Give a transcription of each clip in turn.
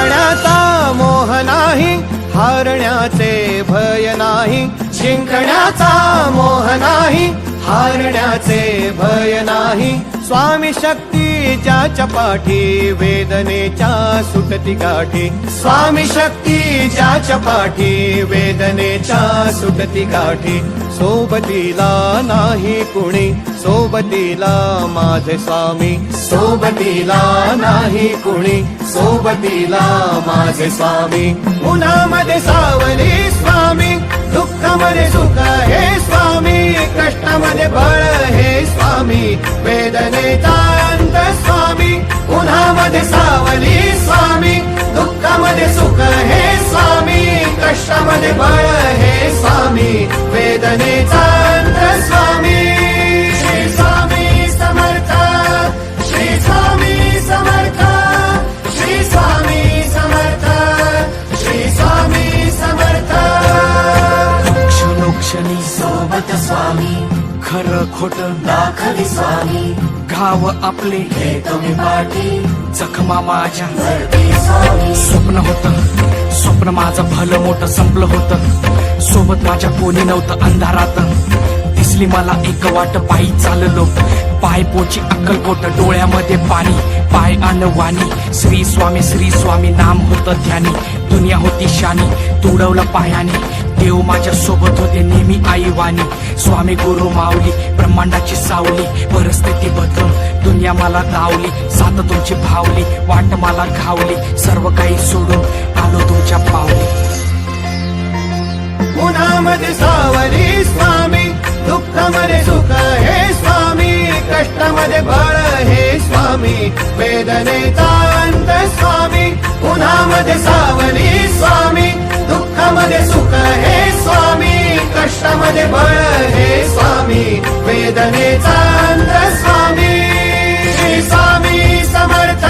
जिंकण्याचा मोह नाही, हारण्याचे भय नाही. जिंकण्याचा मोह नाही, हारण्याचे भय नाही. स्वामी शक्ती ज्याच्या पाठी, वेदनेच्या सुटती गाठी. स्वामी शक्ती ज्याच्या पाठी, वेदनेच्या सुटती गाठी. सोबतीला नाही कुणी, सोबतीला माझे स्वामी. सोबतीला नाही कुणी, सोबतीला माझे स्वामी. उन्हामध्ये सावली स्वामी, दुःखामध्ये सुख हे स्वामी. कष्टामध्ये बळ हे स्वामी, वेदनेचा अंत स्वामी. उन्हामध्ये सावली स्वामी, दुःखामध्ये सुख हे स्वामी. कष्टामध्ये बळ हे स्वामी, वेदनेचा अंत स्वामी. श्री स्वामी समर्थ, श्री स्वामी समर्थ, श्री स्वामी समर्थ, श्री स्वामी समर्थ. क्षणोक्षणी सोबत स्वामी, खरं खोट दाखवी स्वामी. घाव आपले हे तुम्ही पाठी, जखमा माझ्या स्वामी. स्वप्न होतं, स्वप्न माझं भलं मोठं संपलं होतं. सोबत माझ्या कोणी नव्हतं अंधारात. दिसली मला एक वाट, पायी चाललो पाय पोची अक्कलकोट. डोळ्यामध्ये पाणी, पाय अनवाणी. श्री स्वामी नाम होतं ध्यानी. दुनिया होती शानी, तुडवलं पायाने. देव माझ्या सोबत होते नेहमी आईवानी. स्वामी गुरु माऊली, ब्रह्मांडाची सावली. परिस्थिती बदलून दुनिया मला धावली. साथ तुमची भावली, वाट मला घावली. सर्व काही सोडून आलो तुमच्या पावली. उन्हामध्ये सावली स्वामी, दुःखामध्ये सुख हे स्वामी. कष्टामध्ये बळ हे स्वामी, वेदनेचा अंत स्वामी. उन्हामध्ये सावली स्वामी, दुःखामध्ये सुख हे स्वामी. कष्टामध्ये बळ हे स्वामी, वेदनेचा अंत स्वामी. श्री स्वामी समर्थ,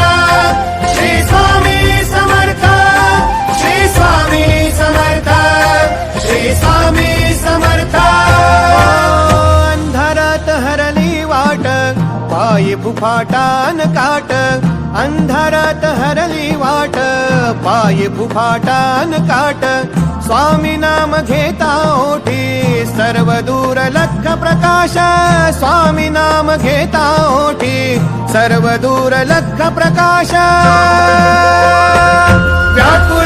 श्री स्वामी समर्थ, श्री स्वामी समर्थ, श्री स्वामी समर्थ. अंधारात हरली वाट, पायी फुफाटान काट. अंधारात हरली वाट, पायी फुफाटान काट. स्वामी नाम घेता ओठी, सर्व दूर लख प्रकाश. स्वामी नाम घेता ओठी, सर्व दूर लख प्रकाश. व्याकुळ